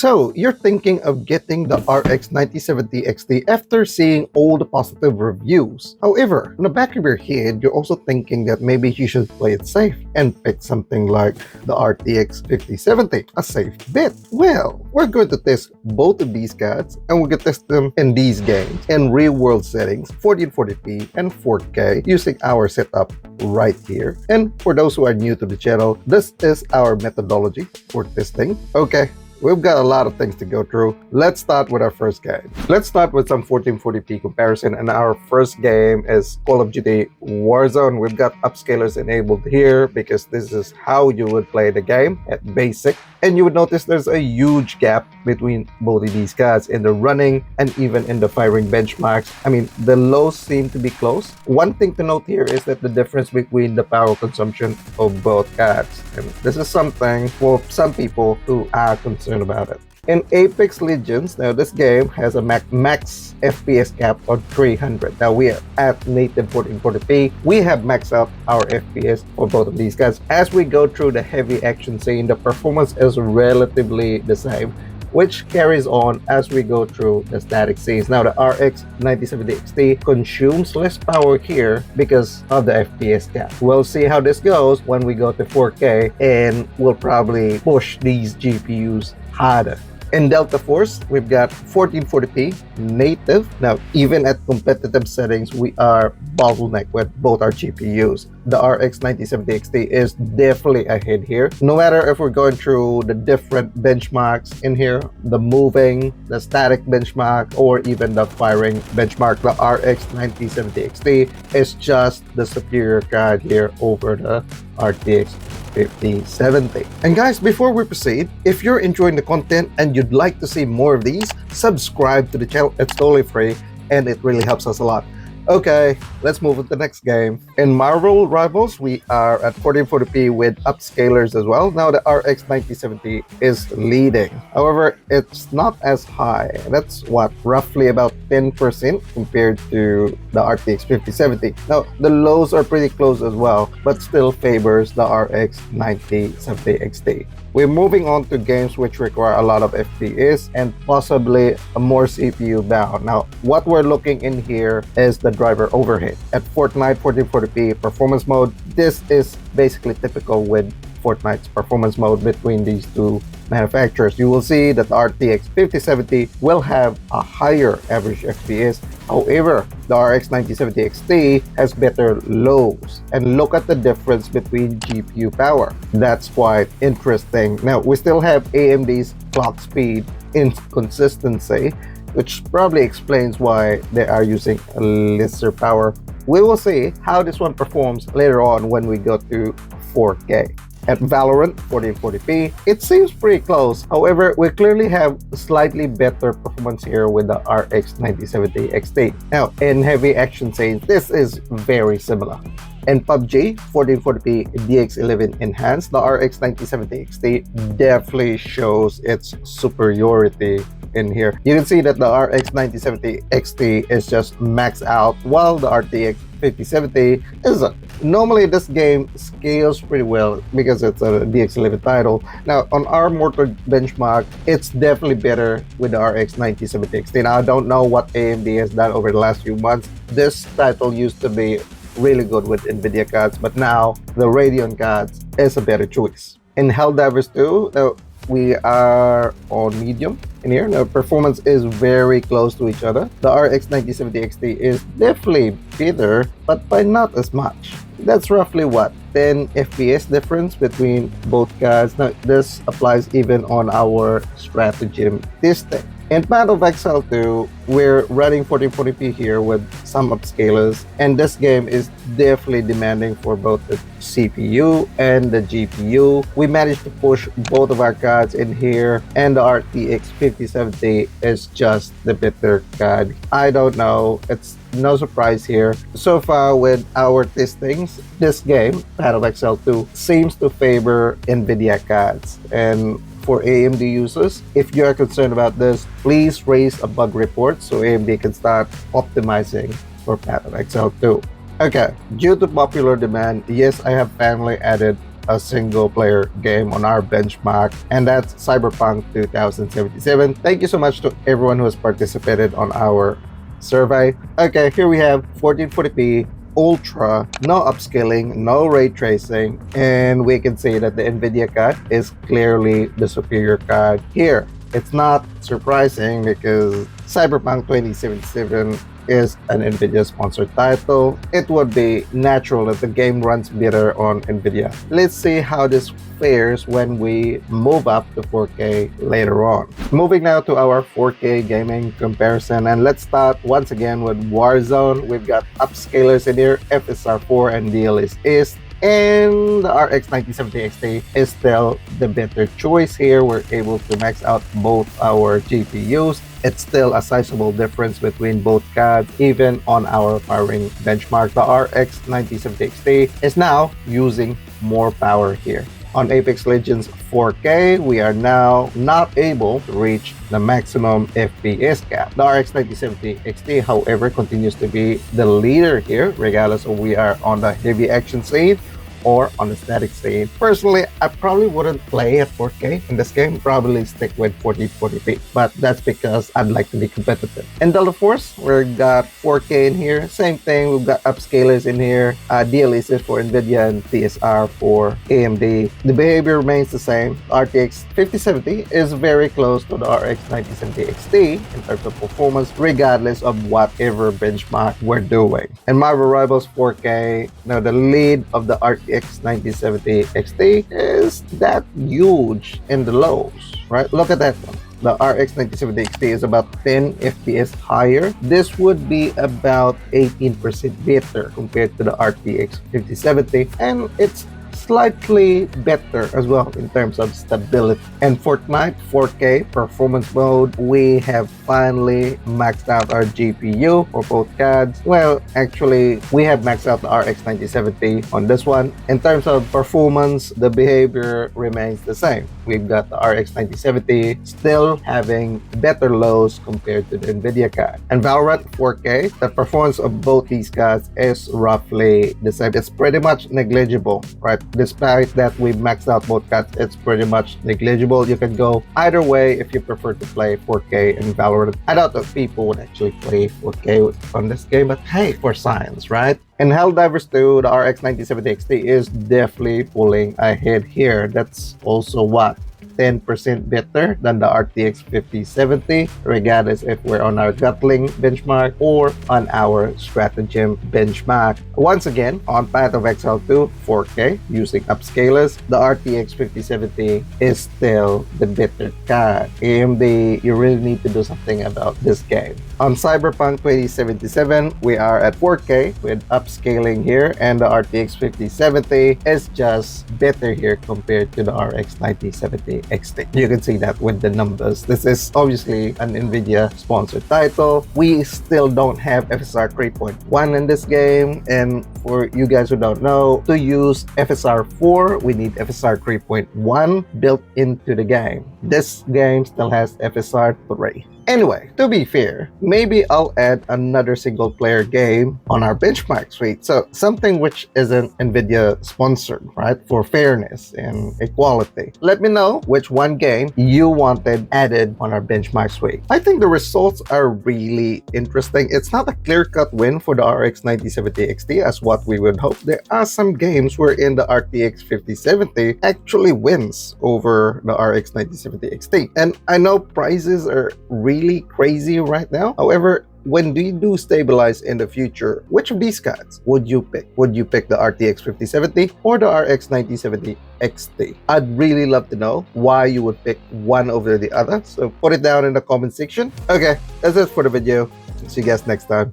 So, you're thinking of getting the RX 9070 XT after seeing all the positive reviews. However, in the back of your head, you're also thinking that maybe you should play it safe and pick something like the RTX 5070, a safe bet. Well, we're going to test both of these cards and we're going to test them in these games in real-world settings, 1440p and 4K, using our setup right here. And for those who are new to the channel, this is our methodology for testing. Okay, we've got a lot of things to go through. Let's start with our first game. Let's start with some 1440p comparison, and our first game is Call of Duty Warzone. We've got upscalers enabled here because this is how you would play the game at basic. And you would notice there's a huge gap between both of these cards in the running and even in the firing benchmarks. I mean, the lows seem to be close. One thing to note here is that the difference between the power consumption of both cards. And this is something for some people who are concerned about it. In Apex Legends, now this game has a max FPS cap on 300. Now we are at native 1440p. We have maxed out our FPS for both of these guys. As we go through the heavy action scene, the performance is relatively the same, which carries on as we go through the static scenes. Now the RX 9070 XT consumes less power here because of the FPS cap. We'll see how this goes when we go to 4K, and we'll probably push these GPUs harder. In Delta Force, we've got 1440p native. Now, even at competitive settings, we are bottlenecked with both our GPUs. The RX 9070 XT is definitely ahead here. No matter if we're going through the different benchmarks in here, the moving, the static benchmark, or even the firing benchmark, the RX 9070 XT is just the superior card here over the RTX 5070. And guys, before we proceed, if you're enjoying the content and you'd like to see more of these, subscribe to the channel. It's totally free and it really helps us a lot. Okay, let's move on to the next game. In Marvel Rivals, we are at 1440p with upscalers as well. Now the RX 9070 is leading. However, it's not as high. That's what, roughly about 10% compared to the RTX 5070. Now, the lows are pretty close as well, but still favors the RX 9070 XT. We're moving on to games which require a lot of FPS and possibly a more CPU bound. Now, what we're looking in here is the driver overhead. At Fortnite 1440p performance mode, this is basically typical with Fortnite's performance mode between these two manufacturers. You will see that the RTX 5070 will have a higher average FPS. However, the RX 9070 XT has better lows. And look at the difference between GPU power. That's quite interesting. Now, we still have AMD's clock speed inconsistency, which probably explains why they are using lesser power. We will see how this one performs later on when we go to 4K. At Valorant 1440p, it seems pretty close. However, we clearly have slightly better performance here with the RX 9070 XT. Now, in heavy action scenes, this is very similar. In PUBG 1440p DX11 enhanced, the RX 9070 XT definitely shows its superiority in here. You can see that the RX 9070 XT is just maxed out, while the RTX 5070 isn't. Normally this game scales pretty well because it's a DX11 title. Now on our mortar benchmark, it's definitely better with the RX 9070 XT. Now I don't know what AMD has done over the last few months. This title used to be really good with Nvidia cards, but now the Radeon cards is a better choice. In Helldivers 2, we are on medium in here. Now performance is very close to each other. The RX 9070 XT is definitely better, but by not as much. That's roughly what, 10 FPS difference between both cards. Now this applies even on our stratagem testing. In Path of Exile 2, we're running 1440p here with some upscalers, and this game is definitely demanding for both the CPU and the GPU. We managed to push both of our cards in here, and the RTX 5070 is just the better card. I don't know, it's no surprise here. So far with our testings, this game, Path of Exile 2, seems to favor Nvidia cards. And for AMD users, if you are concerned about this, please raise a bug report so AMD can start optimizing for Path of Exile 2. Okay, due to popular demand, yes, I have finally added a single player game on our benchmark, and that's CyberPunk 2077. Thank you so much to everyone who has participated on our survey. Okay, here we have 1440p ultra, no upscaling, no ray tracing, and we can see that the Nvidia card is clearly the superior card here. It's not surprising because Cyberpunk 2077 is an Nvidia sponsored title. It would be natural that the game runs better on Nvidia. Let's see how this fares when we move up to 4K later on. Moving now to our 4K gaming comparison, and let's start once again with Warzone. We've got upscalers in here, FSR4 and DLSS East. And the RX 9070 XT is still the better choice here. We're able to max out both our GPUs. It's still a sizable difference between both cards, even on our firing benchmark. The RX 9070 XT is now using more power here. On Apex Legends 4K, we are now not able to reach the maximum FPS cap. The RX 9070 XT, however, continues to be the leader here, regardless of we are on the heavy action scene or on the static scene. Personally, I probably wouldn't play at 4K in this game, probably stick with 1440p, but that's because I'd like to be competitive. In Delta Force, we've got 4K in here, same thing, we've got upscalers in here, DLSS for Nvidia and TSR for AMD. The behavior remains the same. RTX 5070 is very close to the RX 9070 XT in terms of performance, regardless of whatever benchmark we're doing. And Marvel Rivals 4K, now the lead of the RTX 9070 XT is that huge in the lows, right? Look at that one. The RX 9070 XT is about 10 FPS higher. This would be about 18% better compared to the RTX 5070, and it's slightly better as well in terms of stability. And Fortnite 4K performance mode, we have finally maxed out our GPU for both cards. Well, actually, we have maxed out the RX 9070 on this one. In terms of performance, the behavior remains the same. We've got the RX 9070 still having better lows compared to the Nvidia card. And Valorant 4K, the performance of both these cards is roughly the same. It's pretty much negligible, right? Despite that we maxed out both cards, it's pretty much negligible. You can go either way if you prefer to play 4K in Valorant. I doubt that people would actually play 4K on this game, but hey, for science, right? In Helldivers 2, the RX 9070 XT is definitely pulling ahead here. That's also what? 10% better than the RTX 5070, regardless if we're on our Gatling benchmark or on our Stratagem benchmark. Once again, on Path of Exile 2 4K using upscalers, the RTX 5070 is still the better card. AMD, you really need to do something about this game. On Cyberpunk 2077, we are at 4K with upscaling here, and the RTX 5070 is just better here compared to the RX 9070 XT. You can see that with the numbers. This is obviously an Nvidia sponsored title. We still don't have FSR 3.1 in this game, and for you guys who don't know, to use FSR 4, we need FSR 3.1 built into the game. This game still has FSR 3. Anyway, to be fair, maybe I'll add another single player game on our benchmark suite. So something which isn't Nvidia sponsored, right? For fairness and equality. Let me know which one game you wanted added on our benchmark suite. I think the results are really interesting. It's not a clear-cut win for the RX 9070 XT as what we would hope. There are some games wherein the RTX 5070 actually wins over the RX 9070 XT. And I know prices are really crazy right now. However, when you do stabilize in the future, which of these cards would you pick? Would you pick the RTX 5070 or the RX 9070 XT? I'd really love to know why you would pick one over the other. So put it down in the comment section. Okay, that's it for the video. See you guys next time.